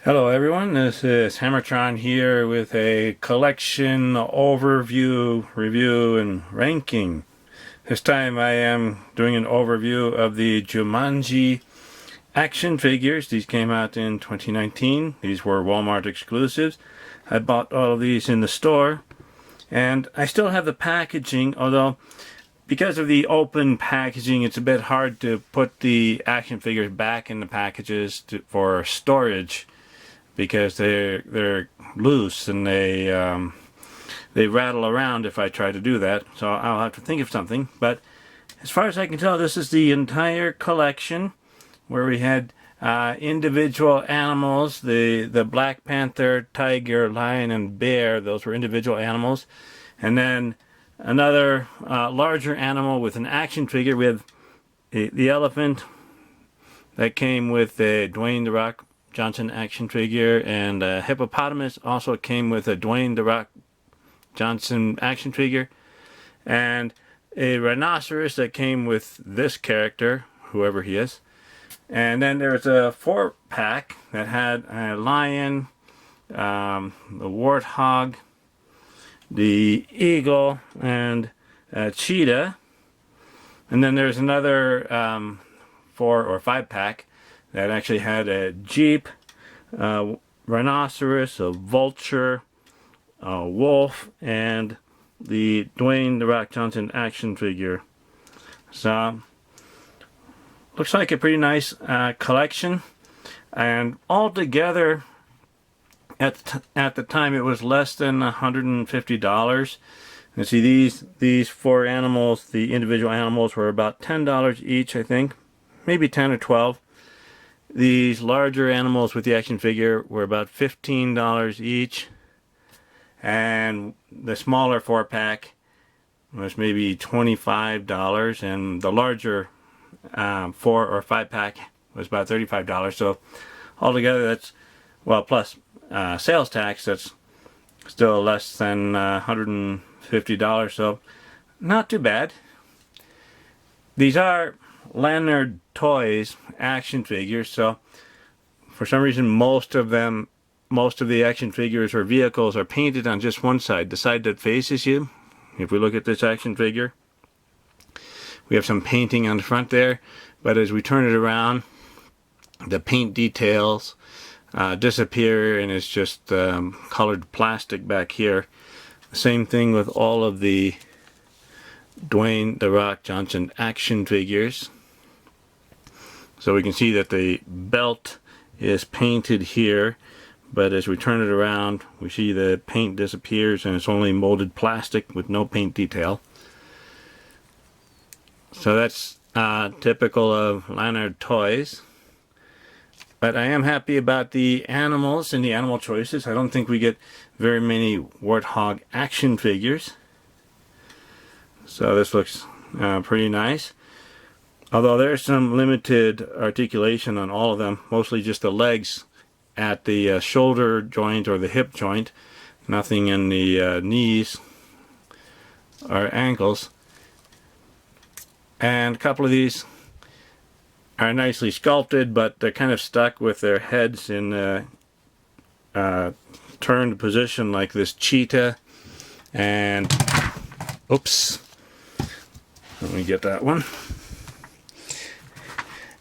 Hello everyone, this is HammerTron here with a collection overview, review, and ranking. This time I am doing an overview of the Jumanji action figures. These came out in 2019. These were Walmart exclusives. I bought all of these in the store, and I still have the packaging, although because of the open packaging it's a bit hard to put the action figures back in the packages for storage, because they're loose and they rattle around if I try to do that. So I'll have to think of something. But as far as I can tell, this is the entire collection, where we had individual animals. The Black Panther, tiger, lion, and bear, those were individual animals. And then another larger animal with an action figure. We have the elephant that came with a Dwayne "The Rock" Johnson action figure, and a hippopotamus also came with a Dwayne "The Rock" Johnson action figure, and a rhinoceros that came with this character, whoever he is. And then there's a 4-pack that had a lion, the warthog, the eagle, and a cheetah. And then there's another 4 or 5-pack that actually had a jeep, a rhinoceros, a vulture, a wolf, and the Dwayne "The Rock" Johnson action figure. So looks like a pretty nice collection, and altogether at the time it was less than $150. And see, these 4 animals, the individual animals, were about $10 each, I think, maybe 10 or 12. These larger animals with the action figure were about $15 each, and the smaller 4-pack was maybe $25, and the larger 4 or 5-pack was about $35. So altogether, that's, well, plus sales tax, that's still less than $150, so not too bad. These are Lanard Toys action figures, so for some reason most of the action figures or vehicles are painted on just one side, the side that faces you. If we look at this action figure, we have some painting on the front there, but as we turn it around, the paint details disappear, and it's just colored plastic back here. Same thing with all of the Dwayne "The Rock" Johnson action figures. So we can see that the belt is painted here, but as we turn it around, we see the paint disappears and it's only molded plastic with no paint detail. So that's typical of Lanard Toys. But I am happy about the animals and the animal choices. I don't think we get very many warthog action figures. So this looks pretty nice. Although there's some limited articulation on all of them, mostly just the legs at the shoulder joint or the hip joint, nothing in the knees or ankles. And a couple of these are nicely sculpted, but they're kind of stuck with their heads in a turned position, like this cheetah. And oops, let me get that one.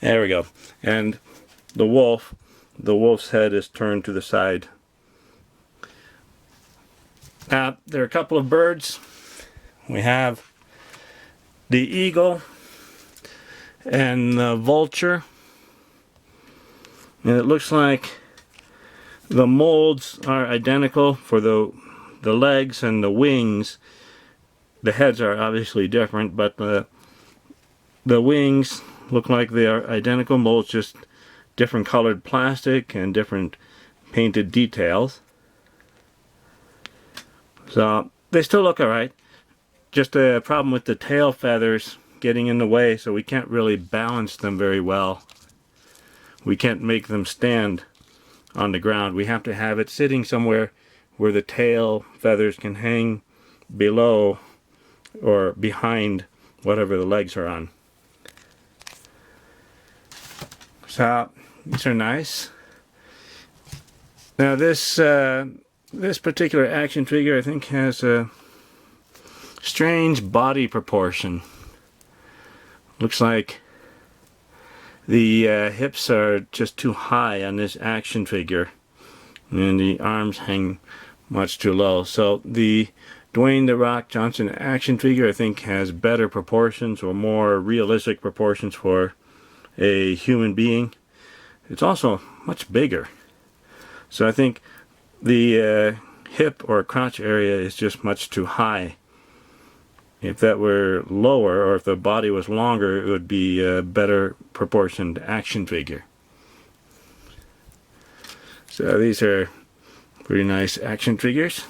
There we go. And the wolf's head is turned to the side. Now, there are a couple of birds. We have the eagle and the vulture. And it looks like the molds are identical for the legs and the wings. The heads are obviously different, but the wings look like they are identical molds, just different colored plastic and different painted details. So they still look alright. Just a problem with the tail feathers getting in the way, so we can't really balance them very well. We can't make them stand on the ground. We have to have it sitting somewhere where the tail feathers can hang below or behind whatever the legs are on. So these are nice. Now this particular action figure, I think, has a strange body proportion. Looks like the hips are just too high on this action figure, and the arms hang much too low. So the Dwayne "The Rock" Johnson action figure, I think, has better proportions, or more realistic proportions for a human being. It's also much bigger. So I think the hip or crotch area is just much too high. If that were lower, or if the body was longer, it would be a better proportioned action figure. So these are pretty nice action figures.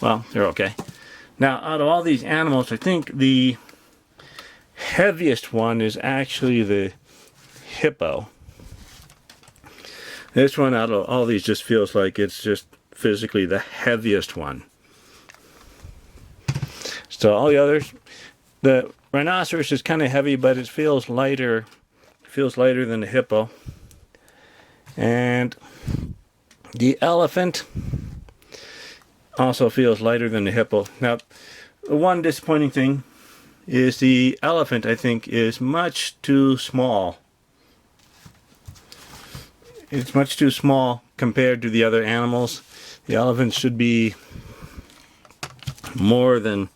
Well, they're okay. Now, out of all these animals, I think the heaviest one is actually the hippo. This one out of all these just feels like it's just physically the heaviest one. So all the others, the rhinoceros is kind of heavy, but it feels lighter. It feels lighter than the hippo. And the elephant also feels lighter than the hippo. Now, the one disappointing thing is the elephant, I think, is much too small. It's much too small compared to the other animals. The elephant should be more than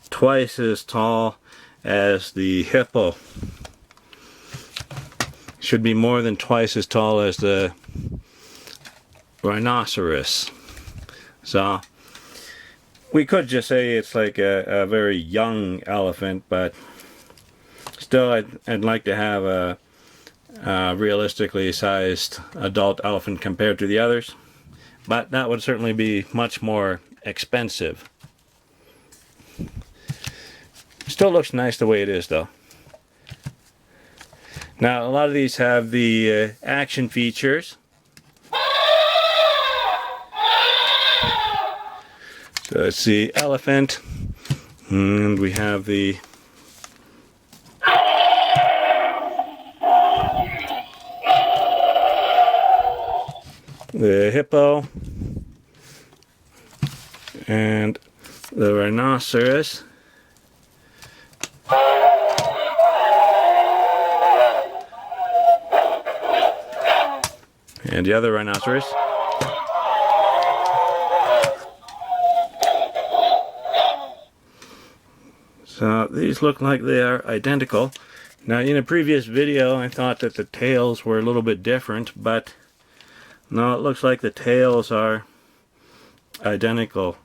twice as tall as the hippo. Should be more than twice as tall as the rhinoceros. So we could just say it's like a very young elephant, but still I'd like to have a realistically sized adult elephant compared to the others, but that would certainly be much more expensive. Still looks nice the way it is, though. Now, a lot of these have the action features. So it's the elephant, and we have the hippo, and the rhinoceros. And the other rhinoceros. So these look like they are identical. Now, in a previous video I thought that the tails were a little bit different, but no, it looks like the tails are identical.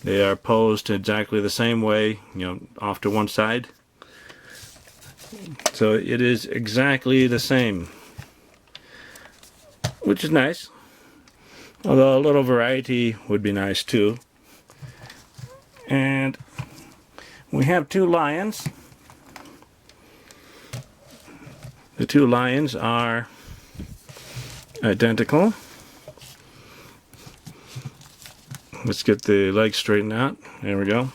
They are posed exactly the same way, off to one side. So it is exactly the same, which is nice. Although a little variety would be nice too. And we have two lions. The two lions are identical. Let's get the legs straightened out. There we go.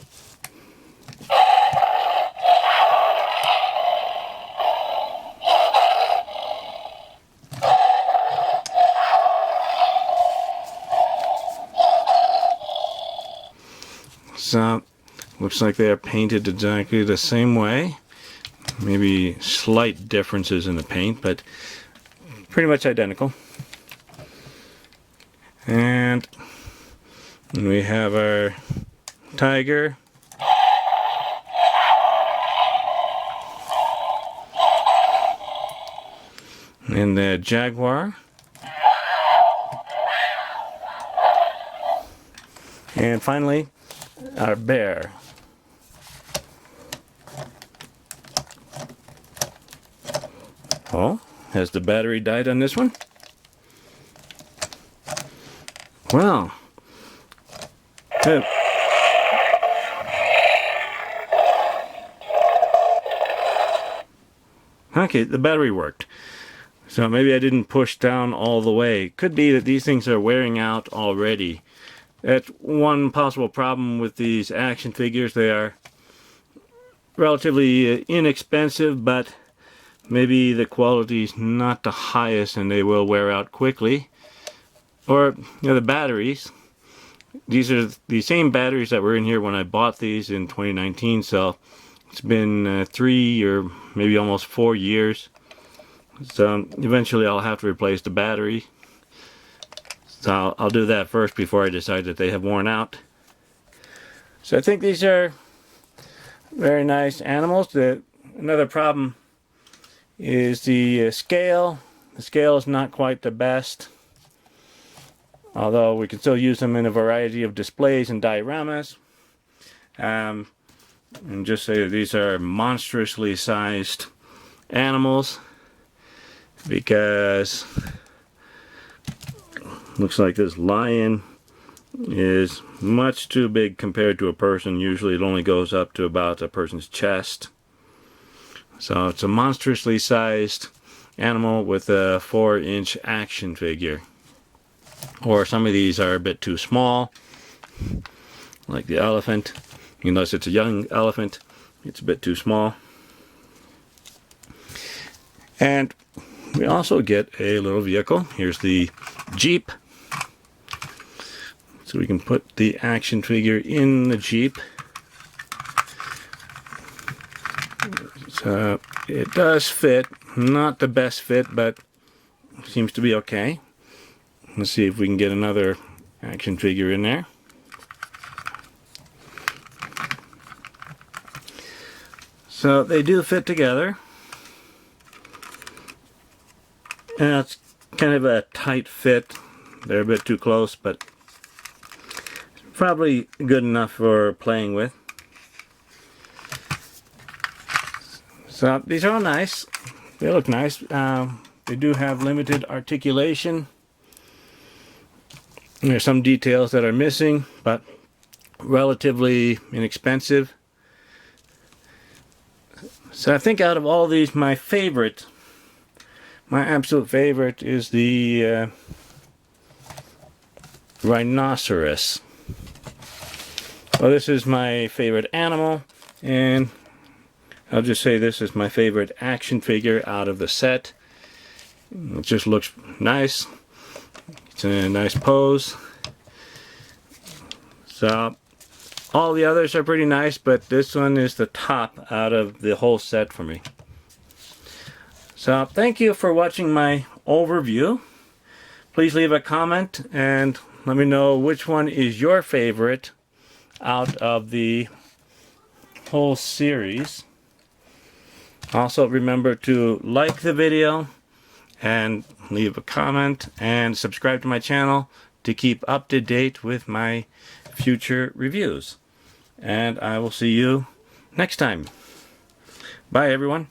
So, looks like they are painted exactly the same way. Maybe slight differences in the paint, but pretty much identical. And we have our tiger. And the jaguar. And finally, our bear. Oh, has the battery died on this one? Well, okay, the battery worked. So maybe I didn't push down all the way. Could be that these things are wearing out already. That's one possible problem with these action figures. They are relatively inexpensive, but maybe the quality is not the highest and they will wear out quickly. or the batteries. These are the same batteries that were in here when I bought these in 2019, so it's been 3 or maybe almost 4 years. So eventually I'll have to replace the battery. So I'll do that first before I decide that they have worn out. So I think these are very nice animals. Another problem is the scale. The scale is not quite the best, although we can still use them in a variety of displays and dioramas. And just say that these are monstrously sized animals, because looks like this lion is much too big compared to a person. Usually it only goes up to about a person's chest. So it's a monstrously sized animal with a 4-inch action figure. Or some of these are a bit too small, like the elephant. Unless it's a young elephant, it's a bit too small. And we also get a little vehicle. Here's the Jeep. So we can put the action figure in the Jeep. So it does fit. Not the best fit, but seems to be okay. Let's see if we can get another action figure in there. So they do fit together. And it's kind of a tight fit. They're a bit too close, but probably good enough for playing with. So these are all nice. They look nice. They do have limited articulation. There's some details that are missing, but relatively inexpensive. So I think out of all these, my absolute favorite is the rhinoceros. Well, this is my favorite animal, and I'll just say this is my favorite action figure out of the set. It just looks nice. It's in a nice pose. So all the others are pretty nice, but this one is the top out of the whole set for me. So thank you for watching my overview. Please leave a comment and let me know which one is your favorite out of the whole series. Also remember to like the video and leave a comment and subscribe to my channel to keep up to date with my future reviews. And I will see you next time. Bye everyone.